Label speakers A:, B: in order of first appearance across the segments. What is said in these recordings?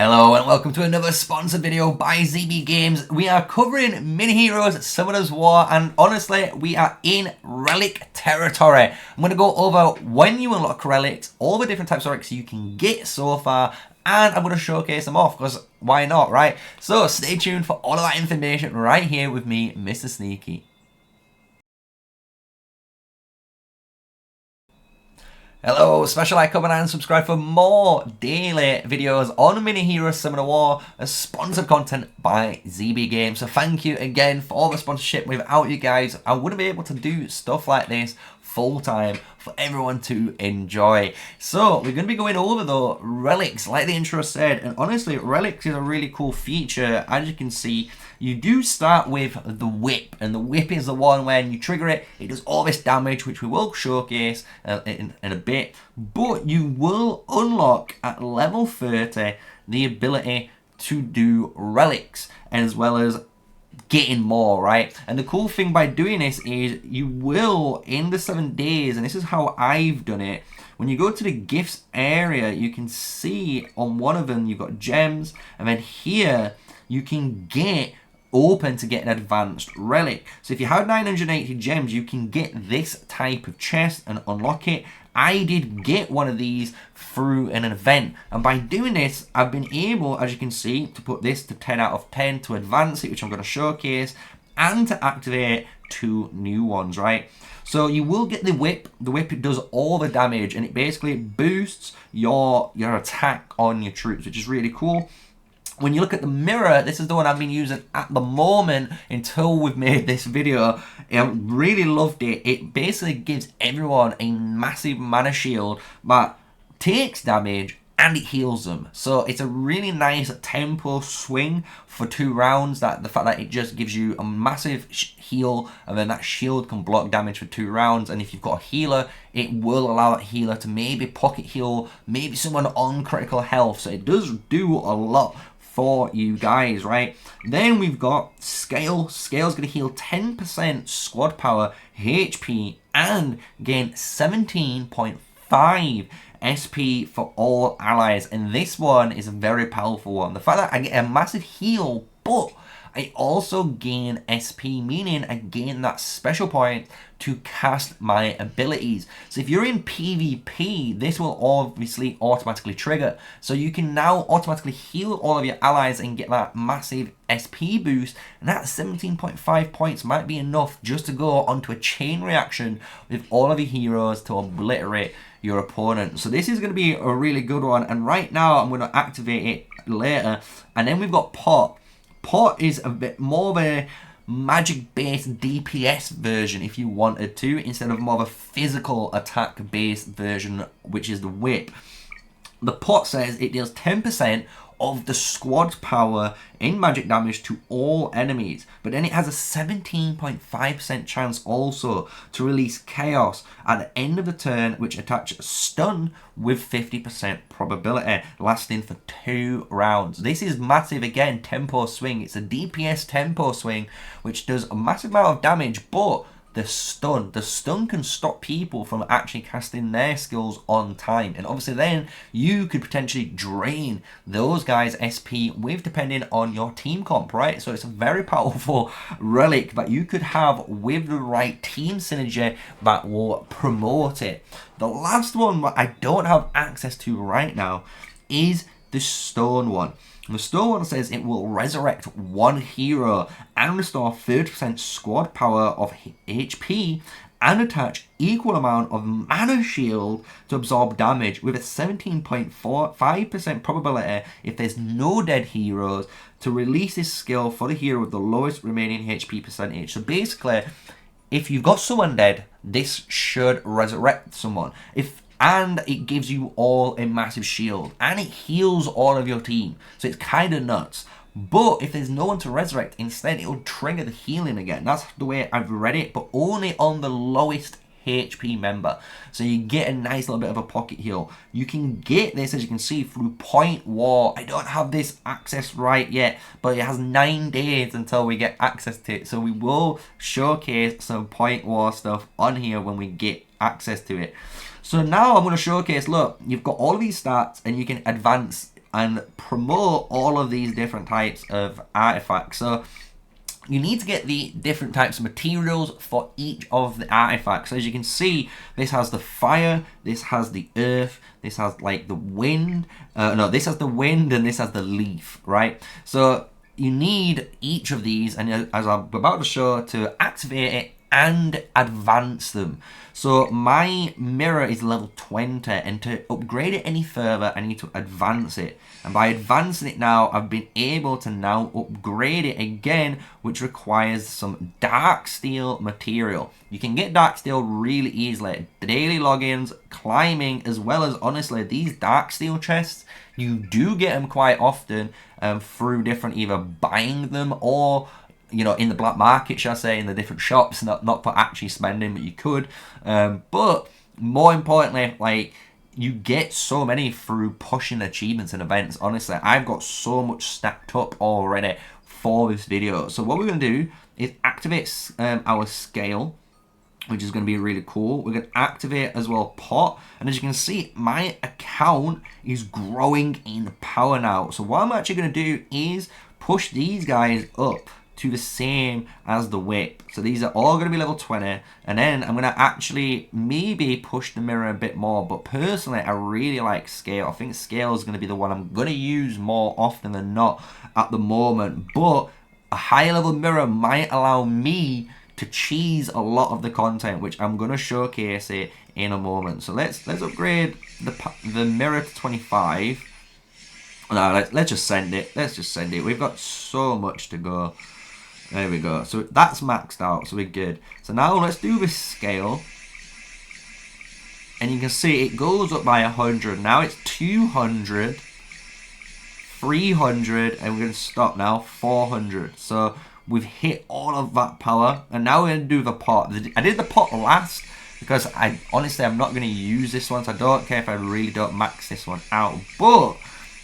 A: Hello and welcome to another sponsored video by ZB Games. We are covering Mini Heroes Summoner's War, and honestly we are in Relic territory. I'm going to go over when you unlock relics, all the different types of relics you can get so far, and I'm going to showcase them off because why not, right? So stay tuned for all of that information right here with me, MrSneakyy. Hello, special like, comment and subscribe for more daily videos on Mini Heroes Summoner War as sponsored content by ZB Games. So thank you again for all the sponsorship. Without you guys, I wouldn't be able to do stuff like this full time for everyone to enjoy. So we're going to be going over though relics, like the intro said, and honestly relics is a really cool feature. As you can see, you do start with the whip, and the whip is the one when you trigger it, it does all this damage, which we will showcase in a bit, but you will unlock at level 30 the ability to do relics, as well as getting more, right? And the cool thing by doing this is you will, in the 7 days, and this is how I've done it, when you go to the gifts area, you can see on one of them you've got gems, and then here you can get open to get an advanced relic. So if you have 980 gems, you can get this type of chest and unlock it. I did get one of these through an event, and by doing this I've been able, as you can see, to put this to 10 out of 10 to advance it, which I'm going to showcase, and to activate 2 new ones, right? So you will get the whip. The whip, it does all the damage, and it basically boosts your attack on your troops, which is really cool. When you look at the mirror, this is the one I've been using at the moment until we've made this video. I really loved it. It basically gives everyone a massive mana shield that takes damage and it heals them. So it's a really nice tempo swing for 2 rounds. The fact that it just gives you a massive heal, and then that shield can block damage for 2 rounds. And if you've got a healer, it will allow that healer to maybe pocket heal maybe someone on critical health. So it does do a lot for you guys, right? Then we've got Scale. Scale's going to heal 10% squad power, HP, and gain 17.5 SP for all allies. And this one is a very powerful one. The fact that I get a massive heal, but I also gain SP, meaning I gain that special point to cast my abilities. So if you're in PvP, this will obviously automatically trigger. So you can now automatically heal all of your allies and get that massive SP boost. And that 17.5 points might be enough just to go onto a chain reaction with all of your heroes to obliterate your opponent. So this is going to be a really good one. And right now I'm going to activate it later. And then we've got Pot. Pot is a bit more of a magic-based DPS version if you wanted to, instead of more of a physical attack-based version, which is the whip. The Pot says it deals 10% of the squad power in magic damage to all enemies, but then it has a 17.5% chance also to release Chaos at the end of the turn, which attaches Stun with 50% probability, lasting for 2 rounds. This is massive again, tempo swing. It's a DPS tempo swing, which does a massive amount of damage, but the stun can stop people from actually casting their skills on time, and obviously then you could potentially drain those guys SP with, depending on your team comp, right? So it's a very powerful relic that you could have with the right team synergy that will promote it. The last one that I don't have access to right now is the stone one. The stone one says it will resurrect 1 hero and restore 30% squad power of HP and attach equal amount of mana shield to absorb damage with a 17.5% probability if there's no dead heroes to release this skill for the hero with the lowest remaining HP percentage. So basically, if you've got someone dead, this should resurrect someone. And it gives you all a massive shield, and it heals all of your team. So it's kind of nuts. But if there's no one to resurrect, instead it will trigger the healing again. That's the way I've read it, but only on the lowest HP member. So you get a nice little bit of a pocket heal. You can get this, as you can see, through Point War. I don't have this access right yet, but it has 9 days until we get access to it. So we will showcase some Point War stuff on here when we get access to it. So now I'm going to showcase, look, you've got all of these stats and you can advance and promote all of these different types of artifacts. So you need to get the different types of materials for each of the artifacts. So as you can see, this has the fire, this has the earth, this has like the wind. No, this has the wind and this has the leaf, right? So you need each of these, and as I'm about to show, to activate it and advance them. So my mirror is level 20, and to upgrade it any further, I need to advance it. And by advancing it now, I've been able to now upgrade it again, which requires some dark steel material. You can get dark steel really easily. Daily logins, climbing, as well as, honestly, these dark steel chests, you do get them quite often through different, either buying them or, you know, in the black market, shall I say, in the different shops, not for actually spending, but you could. But more importantly, like, you get so many through pushing achievements and events. Honestly, I've got so much stacked up already for this video. So what we're going to do is activate our scale, which is going to be really cool. We're going to activate as well pot, and as you can see, my account is growing in power now. So what I'm actually going to do is push these guys up to the same as the whip. So these are all going to be level 20, and then I'm going to actually maybe push the mirror a bit more, but personally I really like scale. I think scale is going to be the one I'm going to use more often than not at the moment, but a higher level mirror might allow me to cheese a lot of the content, which I'm going to showcase it in a moment. So let's upgrade the mirror to 25. No, let's just send it. Let's just send it. We've got so much to go. There we go. So that's maxed out, so we're good. So now let's do this scale. And you can see it goes up by 100. Now it's 200, 300, and we're going to stop now, 400. So we've hit all of that power. And now we're going to do the pot. I did the pot last because honestly, I'm not going to use this one. So I don't care if I really don't max this one out. But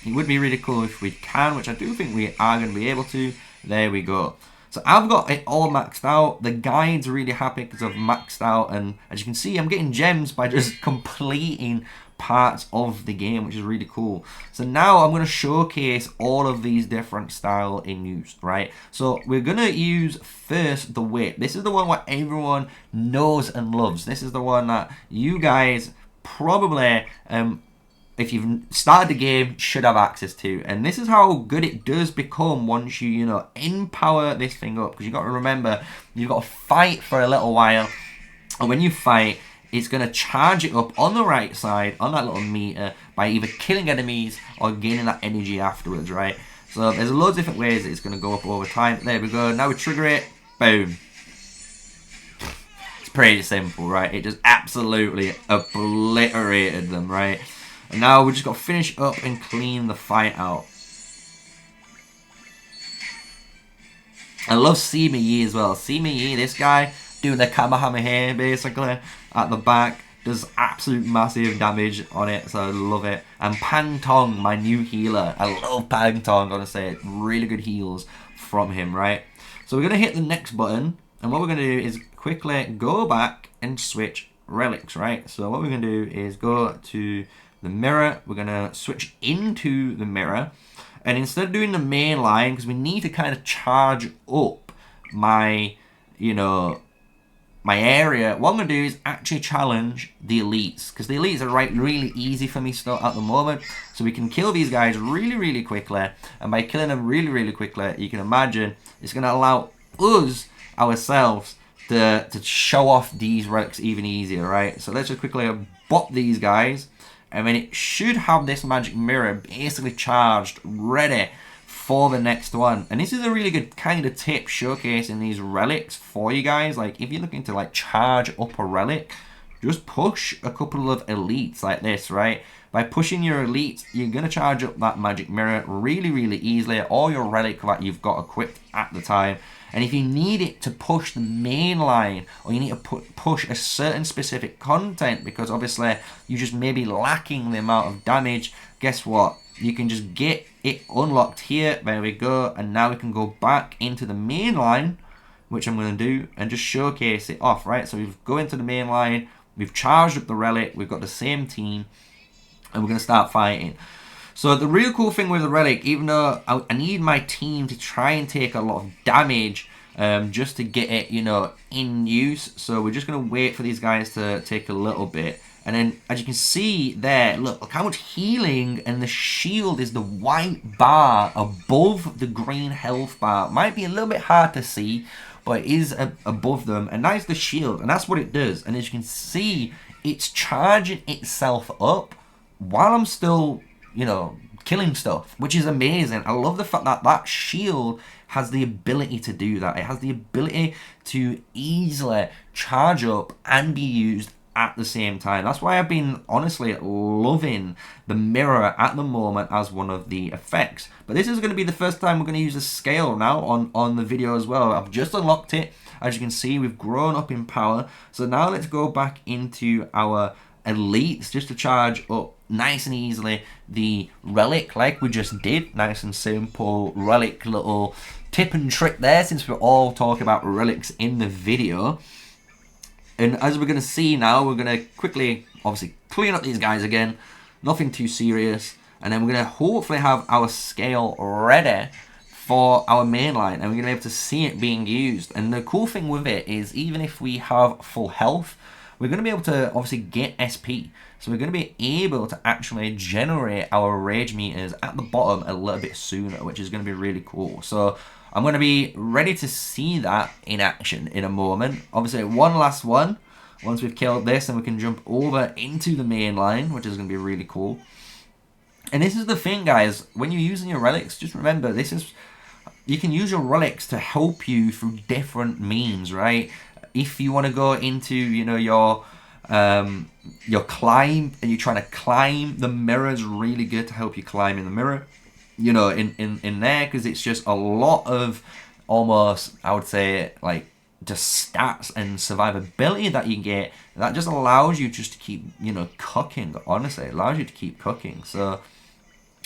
A: it would be really cool if we can, which I do think we are going to be able to. There we go. So I've got it all maxed out. The guide's really happy because I've maxed out, and as you can see, I'm getting gems by just completing parts of the game, which is really cool. So now I'm going to showcase all of these different style in use, right? So we're going to use first the whip. This is the one what everyone knows and loves. This is the one that you guys probably if you've started the game, should have access to. And this is how good it does become once you know, empower this thing up. Because you've got to remember, you've got to fight for a little while. And when you fight, it's going to charge it up on the right side, on that little meter, by either killing enemies or gaining that energy afterwards, right? So there's loads of different ways that it's going to go up over time. There we go. Now we trigger it. Boom. It's pretty simple, right? It just absolutely obliterated them, right? And now we just got to finish up and clean the fight out. I love mhyoutube as well. mhyoutube, this guy doing the Kamehameha basically at the back, does absolute massive damage on it, so I love it. And Pang Tong, my new healer. I love Pang Tong, honestly. Really good heals from him, right? So we're going to hit the next button, and what we're going to do is quickly go back and switch relics, right? So what we're going to do is go to the mirror. We're going to switch into the mirror, and instead of doing the main line, because we need to kind of charge up my, you know, my area, what I'm going to do is actually challenge the elites, because the elites are really easy for me still at the moment. So we can kill these guys really quickly, and by killing them really quickly, you can imagine it's going to allow us ourselves to show off these relics even easier, right? So let's just quickly bop these guys, and then it should have this magic mirror basically charged, ready for the next one. And this is a really good kind of tip showcasing these relics for you guys. Like, if you're looking to like charge up a relic, just push a couple of elites like this, right? By pushing your elites, you're going to charge up that magic mirror really easily, or your relic that you've got equipped at the time. And if you need it to push the main line, or you need to push a certain specific content, because obviously you just may be lacking the amount of damage, guess what? You can just get it unlocked here. There we go. And now we can go back into the main line, which I'm going to do, and just showcase it off, right? So we've go into the main line, we've charged up the relic, we've got the same team, and we're going to start fighting. So the real cool thing with the Relic, even though I need my team to try and take a lot of damage just to get it, you know, in use. So we're just going to wait for these guys to take a little bit. And then, as you can see there, look how much healing, and the shield is the white bar above the green health bar. Might be a little bit hard to see, but it is above them. And that's the shield, and that's what it does. And as you can see, it's charging itself up while I'm still, you know, killing stuff, which is amazing. I love the fact that that shield has the ability to do that. It has the ability to easily charge up and be used at the same time. That's why I've been honestly loving the mirror at the moment as one of the effects. But this is going to be the first time we're going to use a scale now on the video as well. I've just unlocked it. As you can see, we've grown up in power. So now let's go back into our elites just to charge up nice and easily the relic like we just did. Nice and simple relic little tip and trick there, since we're all talking about relics in the video. And as we're going to see now, we're going to quickly, obviously, clean up these guys again. Nothing too serious. And then we're going to hopefully have our scale ready for our main line. And we're going to be able to see it being used. And the cool thing with it is, even if we have full health, we're going to be able to, obviously, get SP. So we're going to be able to actually generate our rage meters at the bottom a little bit sooner, which is going to be really cool. So I'm going to be ready to see that in action in a moment. Obviously, one last one. Once we've killed this, and we can jump over into the main line, which is going to be really cool. And this is the thing, guys. When you're using your relics, just remember, this is... You can use your relics to help you through different means, right? If you want to go into, you know, your climb, and you're trying to climb, the mirror is really good to help you climb in the mirror. You know, in there, because it's just a lot of almost, I would say, like, just stats and survivability that you get. That just allows you just to keep, you know, cooking, honestly. It allows you to keep cooking. So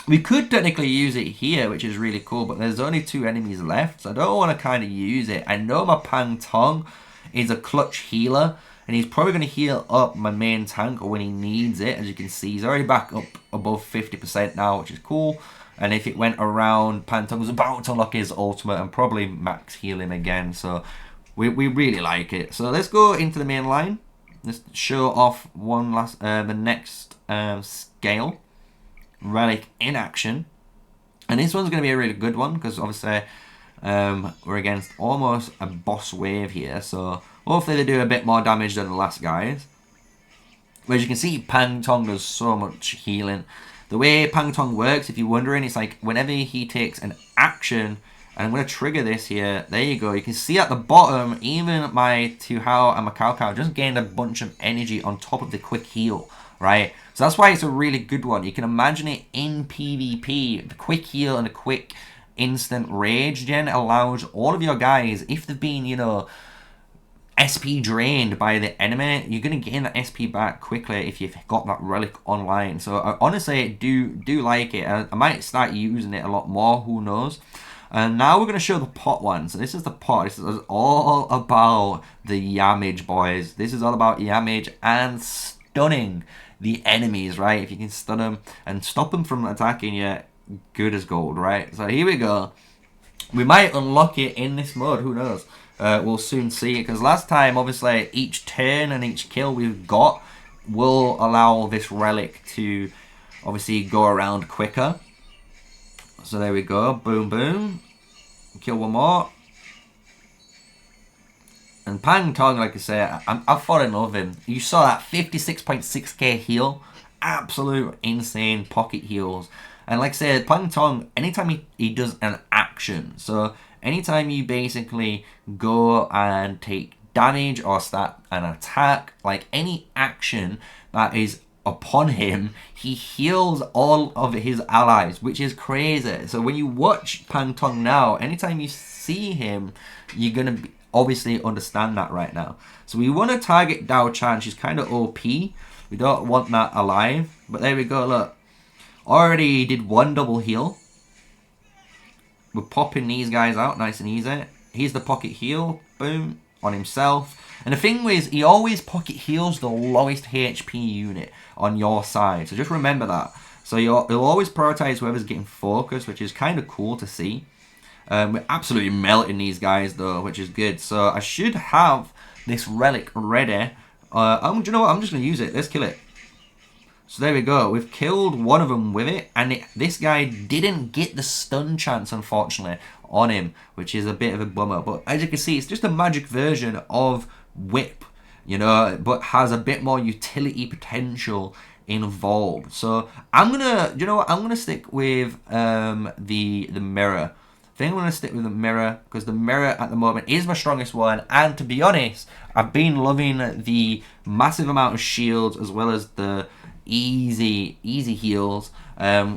A: we could technically use it here, which is really cool, but there's only 2 enemies left, so I don't want to kind of use it. I know my Pang Tong is a clutch healer, and he's probably going to heal up my main tank when he needs it. As you can see, he's already back up above 50% now, which is cool. And if it went around, Pang Tong was about to unlock his ultimate and probably max heal him again. So we really like it. So let's go into the main line. Let's show off one last, the next scale. Relic in action. And this one's going to be a really good one, because obviously we're against almost a boss wave here. So hopefully they do a bit more damage than the last guys. But as you can see, Pang Tong does so much healing. The way Pang Tong works, if you're wondering, it's like whenever he takes an action, and I'm going to trigger this here, there you go. You can see at the bottom, even my Tuhao and my Cao Cao just gained a bunch of energy on top of the quick heal, right? So that's why it's a really good one. You can imagine it in PvP. The quick heal and the quick instant rage gen allows all of your guys, if they've been, you know, SP drained by the enemy, you're going to gain that SP back quickly if you've got that relic online. So I honestly do like it. I might start using it a lot more, who knows. And now we're going to show the pot one. So this is the pot. This is all about the yamage, boys. This is all about yamage and stunning the enemies, right? If you can stun them and stop them from attacking you, good as gold, right? So here we go. We might unlock it in this mode, who knows? We'll soon see it, because last time, obviously, each turn and each kill we've got will allow this relic to obviously go around quicker. So there we go, boom, boom. Kill one more. And Pang Tong, like I say, I've fallen in love with him. You saw that 56.6k heal. Absolute insane pocket heals. And like I said, Pang Tong, anytime he does an action, so anytime you basically go and take damage or start an attack, like any action that is upon him, he heals all of his allies, which is crazy. So when you watch Pang Tong now, anytime you see him, you're going to obviously understand that right now. So we want to target Dao Chan. She's kind of OP. We don't want that alive. But there we go, look. Already did one double heal. We're popping these guys out nice and easy. Here's the pocket heal. Boom. On himself. And the thing is, he always pocket heals the lowest HP unit on your side. So just remember that. So you'll always prioritize whoever's getting focus, which is kind of cool to see. We're absolutely melting these guys though, which is good. So I should have this relic ready. Do you know what? I'm just going to use it. Let's kill it. So there we go. We've killed one of them with it. And this guy didn't get the stun chance, unfortunately, on him, which is a bit of a bummer. But as you can see, it's just a magic version of Whip, you know, but has a bit more utility potential involved. So I'm gonna, you know what? I'm gonna stick with the mirror. I think I'm going to stick with the mirror because the mirror at the moment is my strongest one. And to be honest, I've been loving the massive amount of shields as well as the easy heals,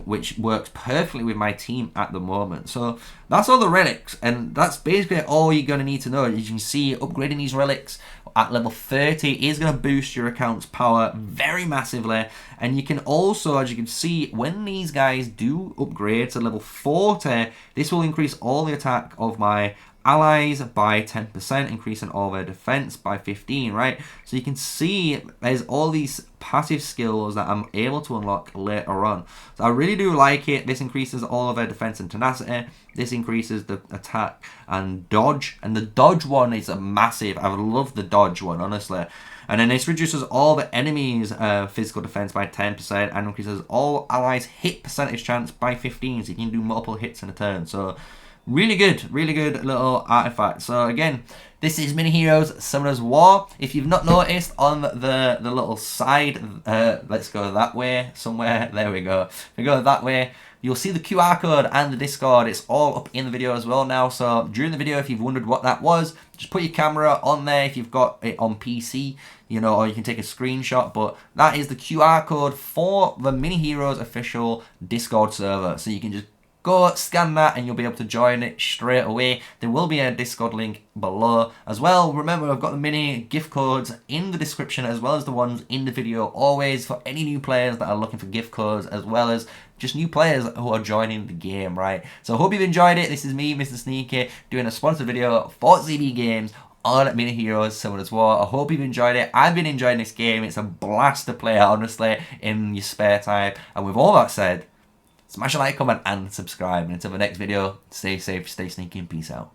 A: which works perfectly with my team at the moment. So that's all the relics, and that's basically all you're going to need to know. As you can see, upgrading these relics at level 30 is going to boost your account's power very massively. And you can also, as you can see, when these guys do upgrade to level 40, this will increase all the attack of my allies by 10%, increasing all their defense by 15, right? So you can see there's all these passive skills that I'm able to unlock later on. So I really do like it. This increases all of their defense and tenacity. This increases the attack and dodge. And the dodge one is a massive. I love the dodge one, honestly. And then this reduces all the enemies' physical defense by 10% and increases all allies' hit percentage chance by 15. So you can do multiple hits in a turn. So really good little artifact. So again, this is Mini Heroes Summoner's War. If you've not noticed on the little side, let's go that way somewhere. There we go. If we go that way, you'll see the QR code and the Discord. It's all up in the video as well now. So during the video, if you've wondered what that was, just put your camera on there if you've got it on PC, you know, or you can take a screenshot. But that is the QR code for the Mini Heroes official Discord server. So you can just go scan that and you'll be able to join it straight away. There will be a Discord link below as well. Remember, I've got the mini gift codes in the description as well as the ones in the video, always for any new players that are looking for gift codes, as well as just new players who are joining the game, right? So I hope you've enjoyed it. This is me, MrSneakyy, doing a sponsored video for ZB Games on Mini Heroes Summoner's War. I hope you've enjoyed it. I've been enjoying this game. It's a blast to play, honestly, in your spare time. And with all that said, smash a like, comment, and subscribe. And until the next video, stay safe, stay sneaky, and peace out.